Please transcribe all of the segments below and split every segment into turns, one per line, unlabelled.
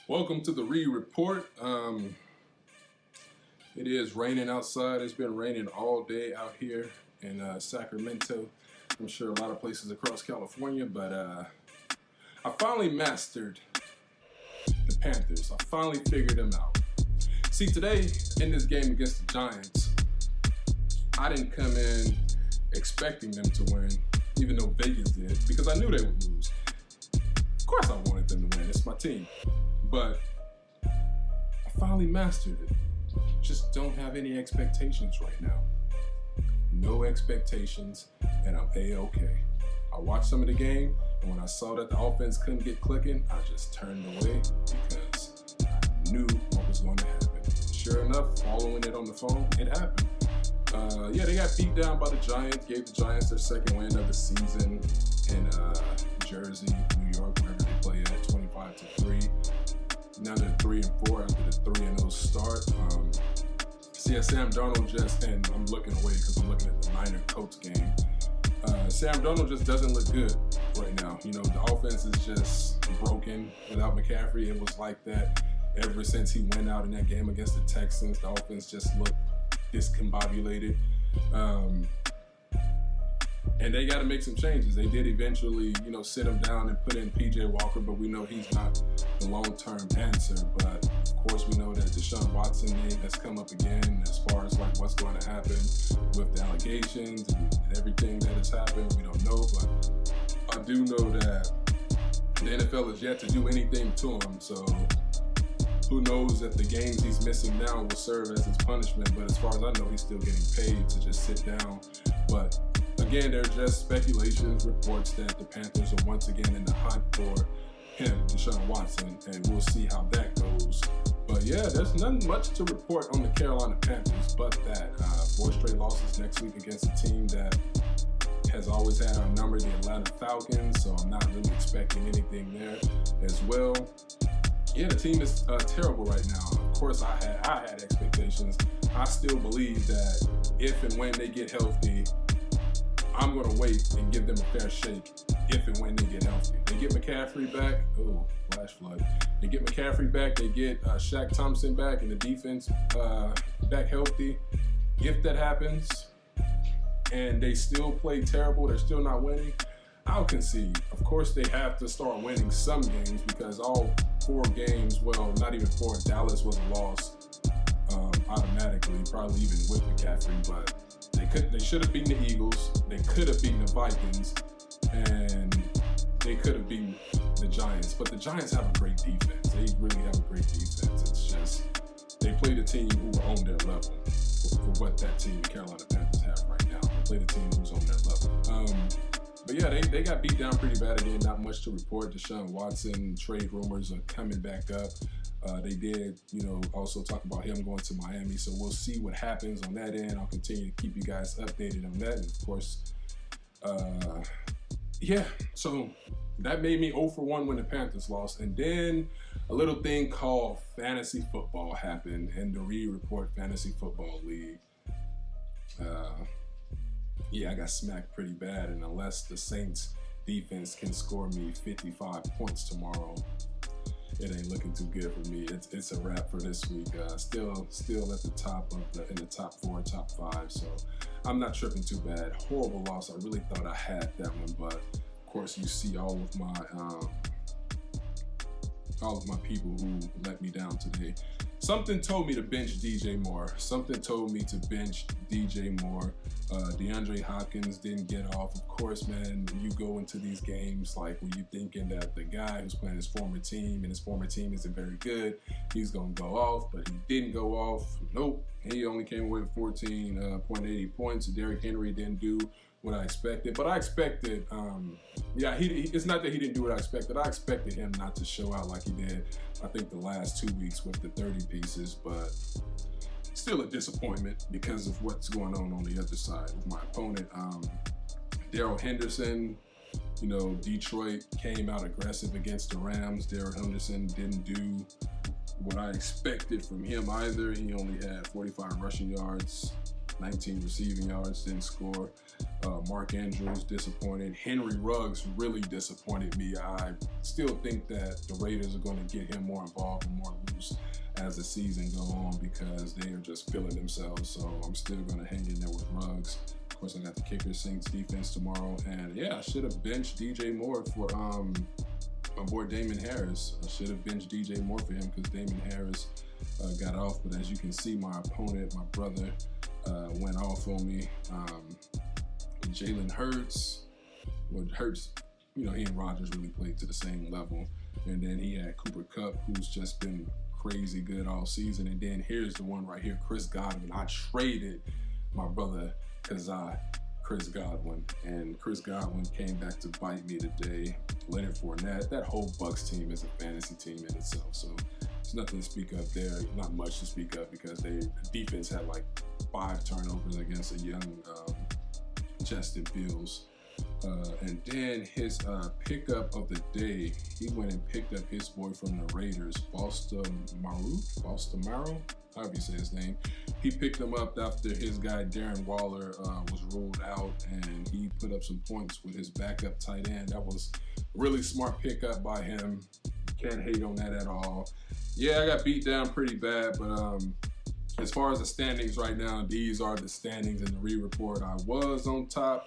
Welcome to the Report. It is raining outside. It's been raining all day out here in Sacramento. I'm sure a lot of places across California, but I finally mastered the Panthers. I finally figured them out. See, today in this game against the Giants, I didn't come in expecting them to win, even though Vegas did, because I knew they would lose. Of course I wanted them to win. It's my team. But I finally mastered it. Just don't have any expectations right now. No expectations, and I'm A-okay. I watched some of the game, and when I saw that the offense couldn't get clicking, I just turned away because I knew what was going to happen. Sure enough, following it on the phone, it happened. They got beat down by the Giants, gave the Giants their second win of the season in Jersey, New York, wherever they play at, 25-3. Now they're 3-4 after the 3-0 start. Sam Darnold and I'm looking away because I'm looking at the Niner-Colts game. Sam Darnold just doesn't look good right now. You know, the offense is just broken without McCaffrey. It was like that ever since he went out in that game against the Texans. The offense just looked discombobulated. And they got to make some changes. They did eventually, sit him down and put in P.J. Walker, but we know he's not the long-term answer. But, of course, we know that Deshaun Watson name has come up again as far as, what's going to happen with the allegations and everything that has happened. We don't know, but I do know that the NFL has yet to do anything to him. So who knows if the games he's missing now will serve as his punishment. But as far as I know, he's still getting paid to just sit down. But again, they're just speculations, reports that the Panthers are once again in the hunt for him, Deshaun Watson, and we'll see how that goes. But yeah, there's nothing much to report on the Carolina Panthers, but that 4 straight losses next week against a team that has always had our number, the Atlanta Falcons, so I'm not really expecting anything there as well. Yeah, the team is terrible right now. Of course, I had expectations. I still believe that if and when they get healthy, I'm going to wait and give them a fair shake if and when they get healthy. They get McCaffrey back. Oh, flash flood. They get McCaffrey back. They get Shaq Thompson back and the defense back healthy. If that happens and they still play terrible, they're still not winning, I'll concede. Of course, they have to start winning some games because all 4 games, well, not even 4, Dallas was a loss automatically, probably even with McCaffrey, but they should have beaten the Eagles, they could have beaten the Vikings, and they could have beaten the Giants. But the Giants have a great defense. They really have a great defense. It's just they played a team who were on their level for what that team, the Carolina Panthers, have right now. They played a team who's on their level. But yeah, they got beat down pretty bad again. Not much to report. Deshaun Watson trade rumors are coming back up. They did, also talk about him going to Miami. So we'll see what happens on that end. I'll continue to keep you guys updated on that. And of course, so that made me 0-for-1 when the Panthers lost. And then a little thing called fantasy football happened in the Report Fantasy Football League. I got smacked pretty bad. And unless the Saints defense can score me 55 points tomorrow, it ain't looking too good for me. It's a wrap for this week. Still at the top in the top 4, top 5. So I'm not tripping too bad. Horrible loss. I really thought I had that one, but of course you see all of my people who let me down today. Something told me to bench DJ Moore. DeAndre Hopkins didn't get off. Of course, man, you go into these games when you thinking that the guy who's playing his former team and his former team isn't very good, he's going to go off, but he didn't go off. Nope. He only came away with 14.80 points. Derrick Henry didn't do what I expected, but I expected, it's not that he didn't do what I expected. I expected him not to show out like he did, I think, the last 2 weeks with the 30 pieces, but still a disappointment because of what's going on the other side with my opponent. Darrell Henderson, Detroit came out aggressive against the Rams. Darrell Henderson didn't do what I expected from him either. He only had 45 rushing yards, 19 receiving yards, didn't score. Mark Andrews disappointed. Henry Ruggs really disappointed me. I still think that the Raiders are going to get him more involved and more loose as the season goes on because they are just feeling themselves. So I'm still going to hang in there with Ruggs. Of course, I got the kicker Saints defense tomorrow. And yeah, I should have benched DJ Moore for my boy Damon Harris. I should have benched DJ Moore for him because Damon Harris got off. But as you can see, my opponent, my brother, went off on me. Jalen Hurts. Well, Hurts, he and Rodgers really played to the same level. And then he had Cooper Kupp, who's just been crazy good all season. And then here's the one right here, Chris Godwin. I traded my brother Chris Godwin, and Chris Godwin came back to bite me today. Leonard Fournette, that whole Bucs team is a fantasy team in itself. So there's nothing to speak of there. Not much to speak of because the defense had like 5 turnovers against a young Justin Fields. And then his pickup of the day, he went and picked up his boy from the Raiders, Balstamaro, however you say his name. He picked him up after his guy Darren Waller was ruled out, and he put up some points with his backup tight end. That was a really smart pickup by him. Can't hate on that at all. Yeah, I got beat down pretty bad, but as far as the standings right now, these are the standings in the re-report. I was on top,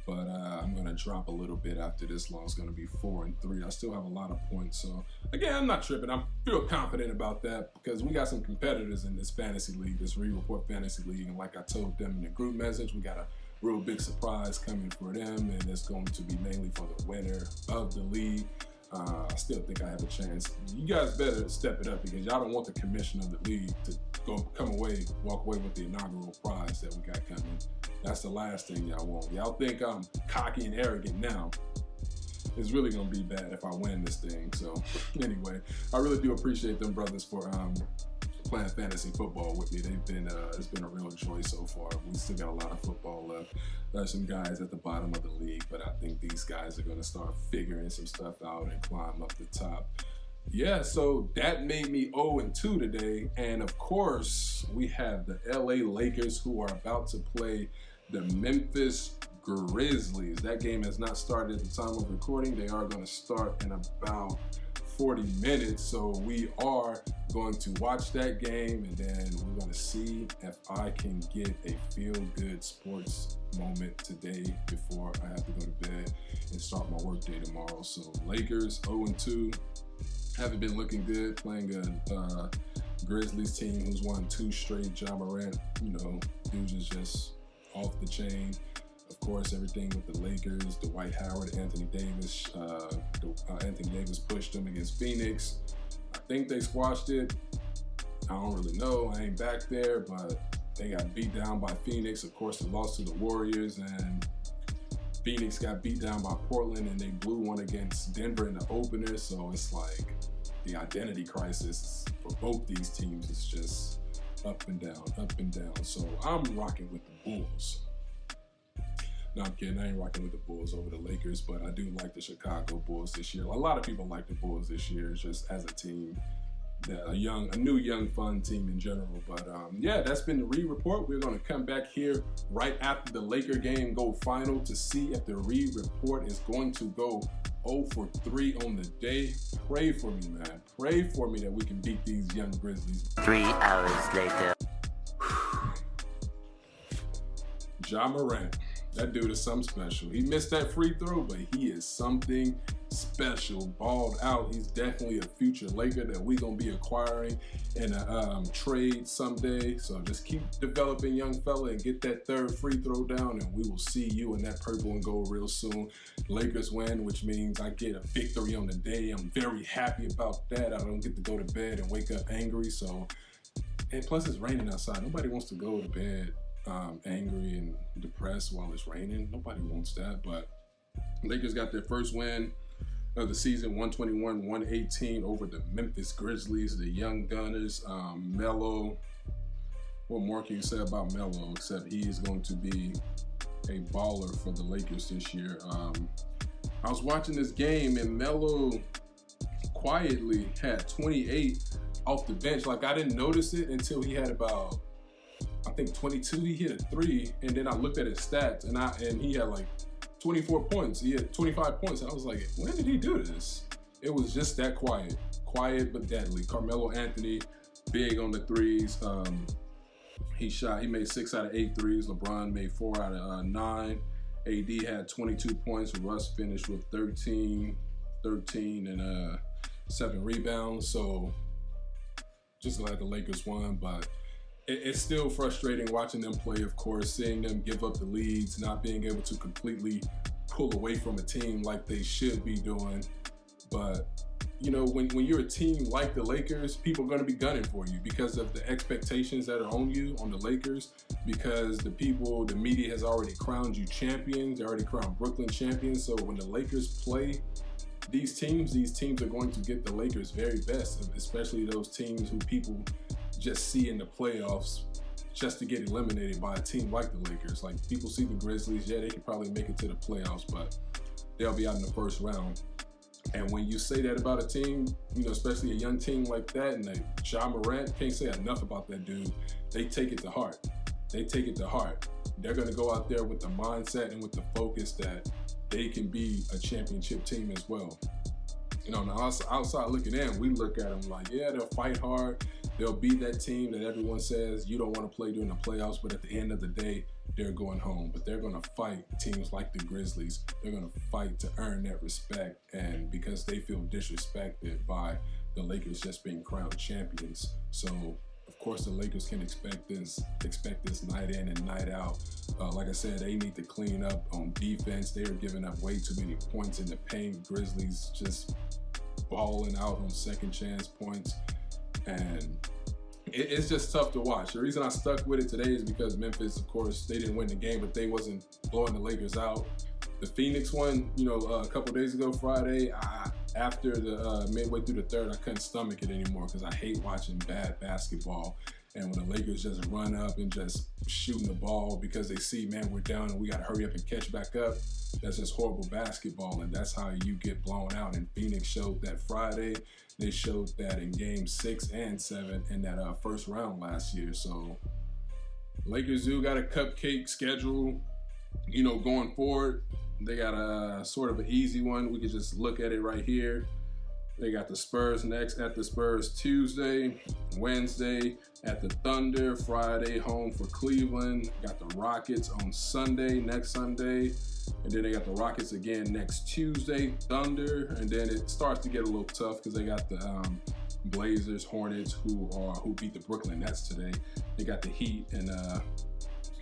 but I'm going to drop a little bit after this loss. It's going to be 4-3. I still have a lot of points. So, again, I'm not tripping. I feel confident about that because we got some competitors in this fantasy league, this re-report fantasy league. And like I told them in the group message, we got a real big surprise coming for them. And it's going to be mainly for the winner of the league. I still think I have a chance. You guys better step it up because y'all don't want the commissioner of the league to walk away with the inaugural prize that we got coming. That's the last thing y'all want. Y'all think I'm cocky and arrogant now. It's really gonna be bad if I win this thing. So anyway, I really do appreciate them brothers for playing fantasy football with me. They've been it's been a real joy so far. We still got a lot of football left. There's some guys at the bottom of the league, but I think these guys are gonna start figuring some stuff out and climb up the top. Yeah, so that made me 0-2 today. And of course, we have the LA Lakers who are about to play the Memphis Grizzlies. That game has not started at the time of recording. They are going to start in about 40 minutes. So we are going to watch that game, and then we're going to see if I can get a feel-good sports moment today before I have to go to bed and start my work day tomorrow. So Lakers 0-2. Haven't been looking good, playing a Grizzlies team who's won 2 straight. Ja Morant, dudes is just off the chain. Of course, everything with the Lakers, Dwight Howard, Anthony Davis. Anthony Davis pushed them against Phoenix. I think they squashed it. I don't really know. I ain't back there, but they got beat down by Phoenix. Of course, they lost to the Warriors, and Phoenix got beat down by Portland, and they blew one against Denver in the opener. So it's like the identity crisis for both these teams is just up and down, up and down. So I'm rocking with the Bulls. No, I'm kidding. I ain't rocking with the Bulls over the Lakers, but I do like the Chicago Bulls this year. A lot of people like the Bulls this year, just as a team. A new, young, fun team in general. But yeah, that's been the re-report. We're going to come back here right after the Laker game go final to see if the re-report is going to go 0-3 on the day. Pray for me, man. Pray for me that we can beat these young Grizzlies.
3 hours later.
Ja Morant. That dude is something special. He missed that free throw, but he is something special. Balled out. He's definitely a future Laker that we're going to be acquiring in a trade someday. So just keep developing, young fella, and get that 3rd free throw down, and we will see you in that purple and gold real soon. Lakers win, which means I get a victory on the day. I'm very happy about that. I don't get to go to bed and wake up angry. And plus it's raining outside. Nobody wants to go to bed angry and depressed while it's raining. Nobody wants that, but Lakers got their first win of the season, 121-118 over the Memphis Grizzlies, the young Gunners. Melo, what more can you say about Melo except he is going to be a baller for the Lakers this year. I was watching this game and Melo quietly had 28 off the bench. Like, I didn't notice it until he had about I think 22, he hit a 3, and then I looked at his stats, and he had like 24 points. He had 25 points, and I was like, when did he do this? It was just that quiet but deadly. Carmelo Anthony, big on the threes. He made 6 out of 8 threes. LeBron made 4 out of 9. AD had 22 points. Russ finished with 13 and 7 rebounds. So just glad the Lakers won, but it's still frustrating watching them play, of course, seeing them give up the leads, not being able to completely pull away from a team like they should be doing. But, you know, when you're a team like the Lakers, people are going to be gunning for you because of the expectations that are on you, on the Lakers, because the media has already crowned you champions. They already crowned Brooklyn champions. So when the Lakers play these teams are going to get the Lakers' very best, especially those teams who people just see in the playoffs just to get eliminated by a team like the Lakers. Like, people see the Grizzlies, yeah, they could probably make it to the playoffs, but they'll be out in the first round. And when you say that about a team, you know, especially a young team like that, and like Ja Morant, can't say enough about that dude. They take it to heart. They're going to go out there with the mindset and with the focus that they can be a championship team as well. You know, on the outside looking in, we look at them like, yeah, they'll fight hard. They'll be that team that everyone says you don't want to play during the playoffs, but at the end of the day, they're going home. But they're going to fight teams like the Grizzlies. They're going to fight to earn that respect, and because they feel disrespected by the Lakers just being crowned champions. So, of course, the Lakers can expect this night in and night out. Like I said, they need to clean up on defense. They are giving up way too many points in the paint. Grizzlies just balling out on second chance points. And it's just tough to watch. The reason I stuck with it today is because Memphis, of course, they didn't win the game, but they wasn't blowing the Lakers out. The Phoenix one, you know, a couple days ago, Friday, after the midway through the third, I couldn't stomach it anymore because I hate watching bad basketball. And when the Lakers just run up and just shooting the ball because they see, man, we're down and we got to hurry up and catch back up, that's just horrible basketball, and that's how you get blown out. And Phoenix showed that Friday. They showed that in Game 6 and 7 in that first round last year. So Lakers do got a cupcake schedule, you know, going forward. They got a sort of an easy one. We could just look at it right here. They got the Spurs next, at the Spurs Tuesday, Wednesday at the Thunder, Friday home for Cleveland. Got the Rockets on Sunday, next Sunday. And then they got the Rockets again next Tuesday, Thunder. And then it starts to get a little tough because they got the Blazers, Hornets, who beat the Brooklyn Nets today. They got the Heat and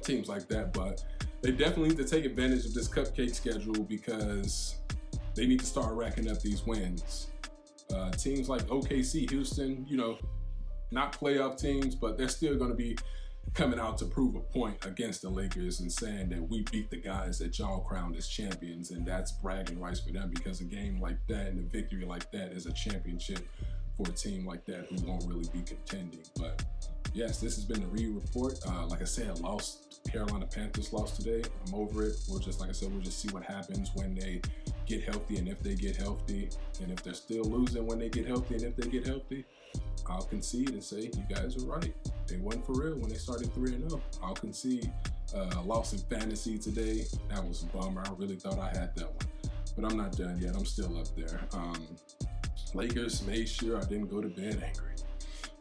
teams like that. But they definitely need to take advantage of this cupcake schedule because they need to start racking up these wins. Teams like OKC, Houston, you know, not playoff teams, but they're still going to be coming out to prove a point against the Lakers and saying that we beat the guys that y'all crowned as champions, and that's bragging rights for them because a game like that and a victory like that is a championship for a team like that who won't really be contending. But yes, this has been the Reed Report. Like I said, Carolina Panthers lost today. I'm over it. We'll just see what happens when they get healthy and if they get healthy, and if they're still losing when they get healthy and if they get healthy, I'll concede and say you guys are right. They won for real when they started 3-0. I'll concede. Lost in fantasy today. That was a bummer. I really thought I had that one, but I'm not done yet. I'm still up there. Lakers, made sure I didn't go to bed angry.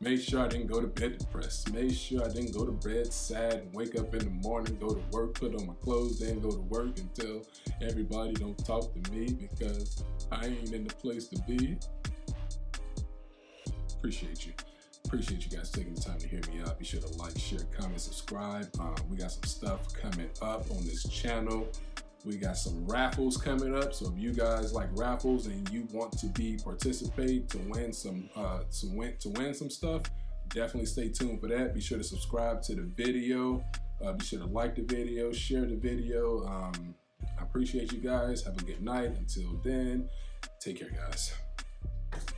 Made sure I didn't go to bed depressed. Made sure I didn't go to bed sad and wake up in the morning, go to work, put on my clothes, then go to work and tell everybody don't talk to me because I ain't in the place to be. Appreciate you. Appreciate you guys taking the time to hear me out. Be sure to like, share, comment, subscribe. We got some stuff coming up on this channel. We got some raffles coming up. So if you guys like raffles and you want to participate to win some stuff, definitely stay tuned for that. Be sure to subscribe to the video. Be sure to like the video, share the video. I appreciate you guys. Have a good night. Until then, take care, guys.